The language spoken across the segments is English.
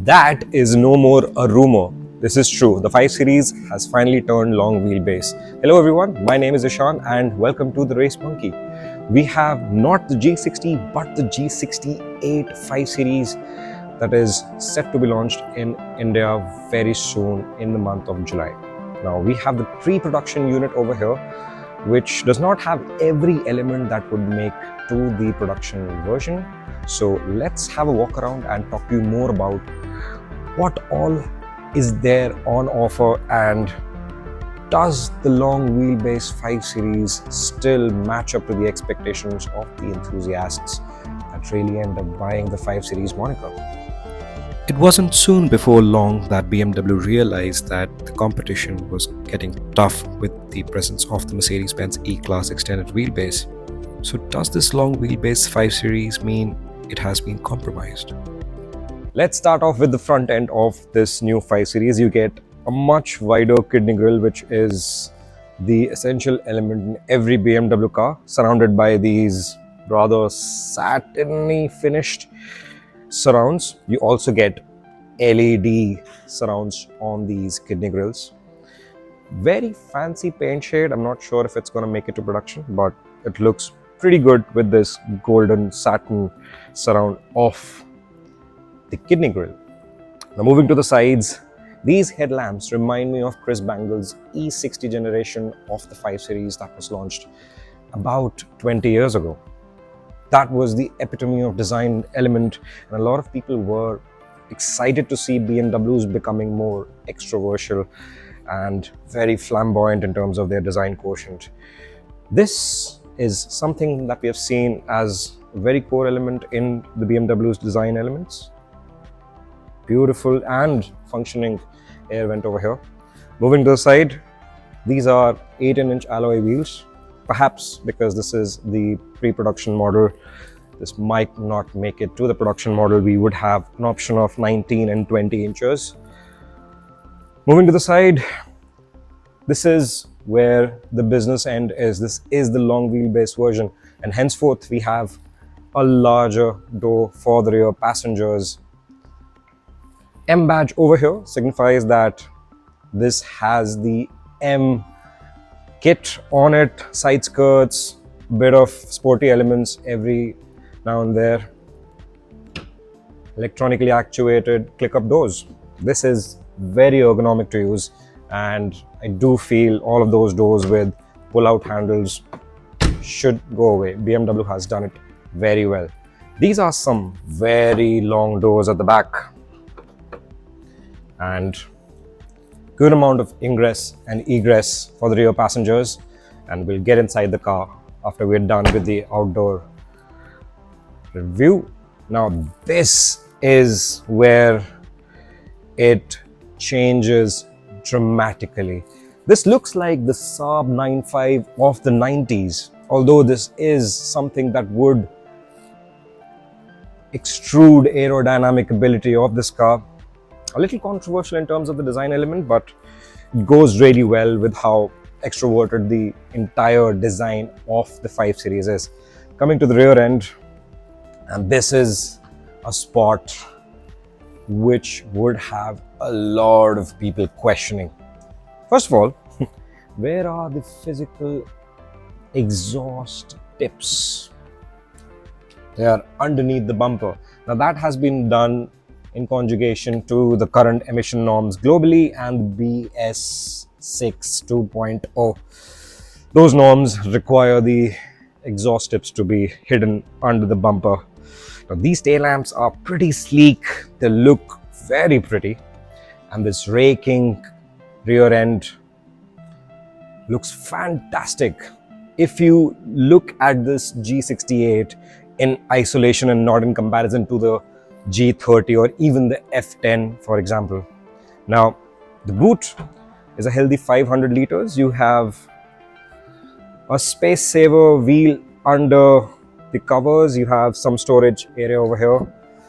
That is no more a rumor. This is true. The 5 Series has finally turned long wheelbase. Hello everyone, my name is Ishaan and welcome to the Race Monkey. We have not the G60 but the G68 5 Series that is set to be launched in India very soon in the month of July. Now we have the pre-production unit over here, which does not have every element that would make to the production version. So let's have a walk around and talk to you more about what all is there on offer, and does the long wheelbase 5 Series still match up to the expectations of the enthusiasts that really end up buying the 5 Series moniker. It wasn't soon before long that BMW realized that the competition was getting tough with the presence of the Mercedes-Benz E-Class extended wheelbase. So does this long wheelbase 5 Series mean it has been compromised? Let's start off with the front end of this new 5 Series. You get a much wider kidney grille, which is the essential element in every BMW car, surrounded by these rather satiny finished surrounds. You also get LED surrounds on these kidney grills. Very fancy paint shade. I'm not sure if it's going to make it to production, but it looks pretty good with this golden satin surround of the kidney grille. Now moving to the sides, these headlamps remind me of Chris Bangle's E60 generation of the 5 Series that was launched about 20 years ago. That was the epitome of design element, and a lot of people were excited to see BMWs becoming more extroversial and very flamboyant in terms of their design quotient. This is something that we have seen as a very core element in the BMW's design elements. Beautiful and functioning air vent over here. Moving to the side, these are 18-inch alloy wheels. Perhaps because this is the pre-production model, this might not make it to the production model. We would have an option of 19 and 20 inches. Moving to the side, this is where the business end is. This is the long wheelbase version, and henceforth we have a larger door for the rear passengers. M badge over here signifies that this has the M kit on it, side skirts, bit of sporty elements every now and there. Electronically actuated click-up doors. This is very ergonomic to use, and I do feel all of those doors with pull-out handles should go away. BMW has done it very well. These are some very long doors at the back, and good amount of ingress and egress for the rear passengers, and we'll get inside the car after we're done with the outdoor review. Now this is where it changes dramatically. This looks like the Saab 9.5 of the 90s, although this is something that would extrude aerodynamic ability of this car. A little controversial in terms of the design element, but it goes really well with how extroverted the entire design of the 5 Series is. Coming to the rear end, and this is a spot which would have a lot of people questioning. First of all, where are the physical exhaust tips? They are underneath the bumper. Now that has been done in conjugation to the current emission norms globally and BS6 2.0. Those norms require the exhaust tips to be hidden under the bumper. Now these tail lamps are pretty sleek, they look very pretty, and this raking rear end looks fantastic. If you look at this G68 in isolation and not in comparison to the G30 or even the F10, for example. Now, the boot is a healthy 500 liters. You have a space saver wheel under the covers. You have some storage area over here,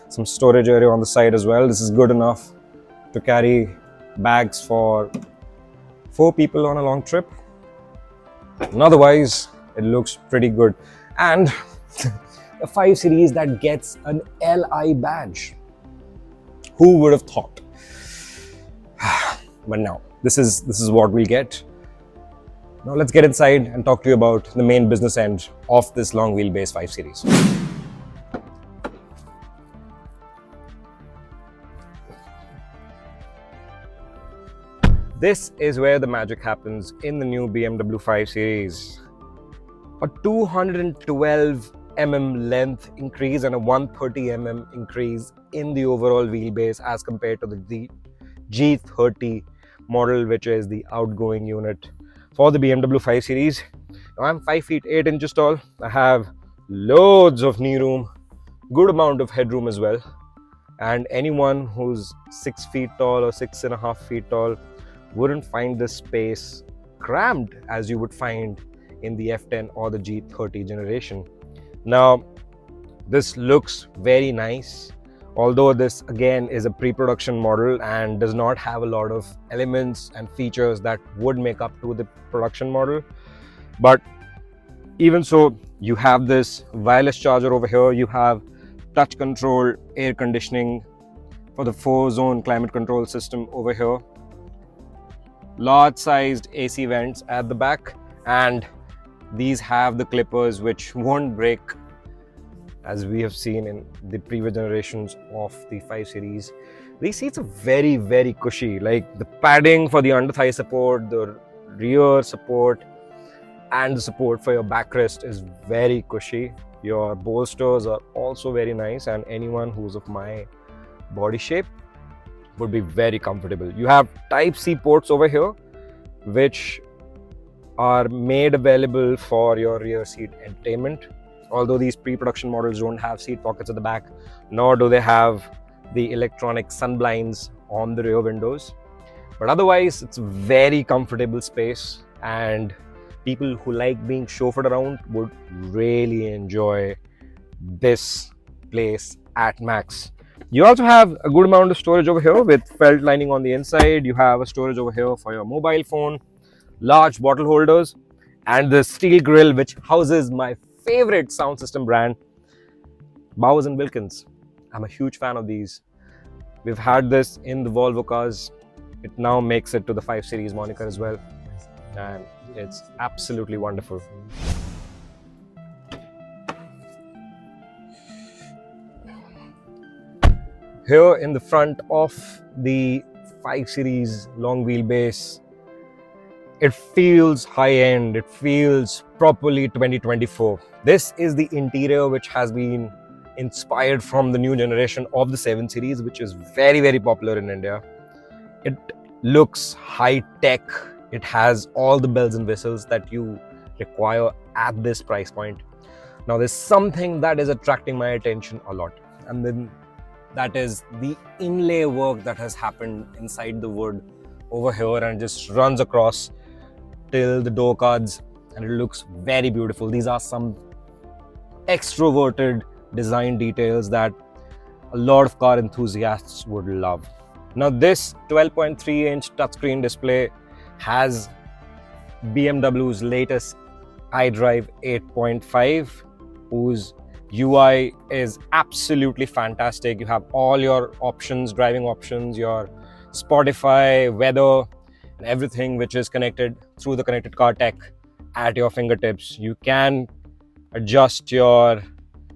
some storage area on the side as well. This is good enough to carry bags for 4 people on a long trip. And otherwise, it looks pretty good. And a 5 Series that gets an LI badge. Who would have thought? But now, this is what we'll get. Now let's get inside and talk to you about the main business end of this long wheelbase 5 Series. This is where the magic happens in the new BMW 5 Series. A 212 length increase and a 130 increase in the overall wheelbase as compared to the G30 model, which is the outgoing unit for the BMW 5 Series. Now, I'm 5 feet 8 inches tall. I have loads of knee room, good amount of headroom as well. And anyone who's 6 feet tall or 6.5 feet tall wouldn't find this space cramped as you would find in the F10 or the G30 generation. Now, this looks very nice, although this again is a pre-production model and does not have a lot of elements and features that would make up to the production model. But even so, you have this wireless charger over here, you have touch control air conditioning for the 4-zone climate control system over here, large sized AC vents at the back, and these have the clippers which won't break as we have seen in the previous generations of the 5 Series. These seats are very, very cushy. Like the padding for the under thigh support, the rear support, and the support for your backrest is very cushy. Your bolsters are also very nice, and anyone who's of my body shape would be very comfortable. You have Type-C ports over here, which are made available for your rear seat entertainment. Although these pre-production models don't have seat pockets at the back, nor do they have the electronic sun blinds on the rear windows. But otherwise, it's a very comfortable space, and people who like being chauffeured around would really enjoy this place at max. You also have a good amount of storage over here with felt lining on the inside. You have a storage over here for your mobile phone, large bottle holders, and the steel grille which houses my favorite sound system brand, Bowers & Wilkins. I'm a huge fan of these. We've had this in the Volvo cars. It now makes it to the 5 Series moniker as well, and it's absolutely wonderful. Here in the front of the 5 Series long wheelbase, it feels high-end, it feels properly 2024. This is the interior which has been inspired from the new generation of the 7 Series, which is very, very popular in India. It looks high-tech. It has all the bells and whistles that you require at this price point. Now, there's something that is attracting my attention a lot, and then that is the inlay work that has happened inside the wood over here and just runs across till the door cards, and it looks very beautiful. These are some extroverted design details that a lot of car enthusiasts would love. Now, this 12.3-inch touchscreen display has BMW's latest iDrive 8.5, whose UI is absolutely fantastic. You have all your options, driving options, your Spotify, weather, and everything which is connected through the connected car tech at your fingertips. You can adjust your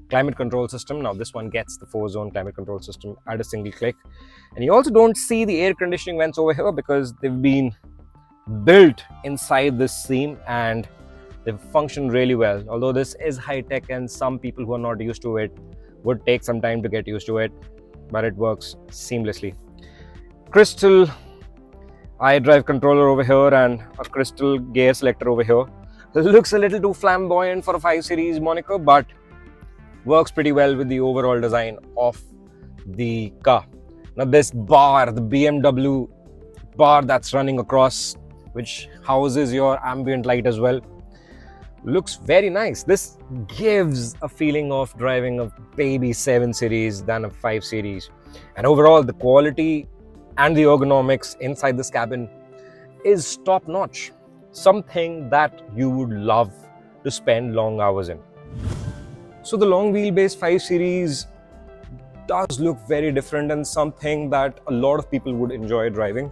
climate control system. Now, this one gets the 4-zone climate control system at a single click. And you also don't see the air conditioning vents over here because they've been built inside this seam and they function really well. Although this is high-tech and some people who are not used to it would take some time to get used to it, but it works seamlessly. Crystal iDrive controller over here and a crystal gear selector over here. This looks a little too flamboyant for a 5 Series moniker, but works pretty well with the overall design of the car. Now, this bar, the BMW bar that's running across, which houses your ambient light as well, looks very nice. This gives a feeling of driving a baby 7 Series than a 5 Series. And overall, the quality and the ergonomics inside this cabin is top notch. Something that you would love to spend long hours in. So the long wheelbase 5 Series does look very different and something that a lot of people would enjoy driving.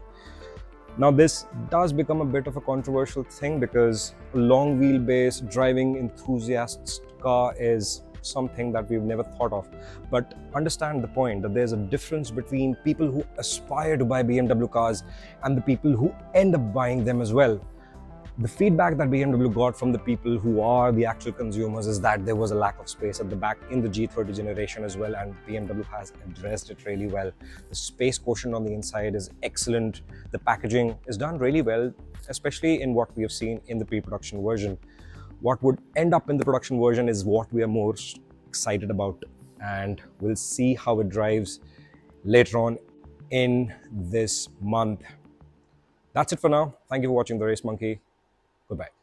Now, this does become a bit of a controversial thing because a long wheelbase driving enthusiast's car is something that we've never thought of. But understand the point that there's a difference between people who aspire to buy BMW cars and the people who end up buying them as well. The feedback that BMW got from the people who are the actual consumers is that there was a lack of space at the back in the G30 generation as well, and BMW has addressed it really well. The space quotient on the inside is excellent. The packaging is done really well, especially in what we have seen in the pre-production version. What would end up in the production version is what we are most excited about, and we'll see how it drives later on in this month. That's it for now. Thank you for watching The Race Monkey. Goodbye.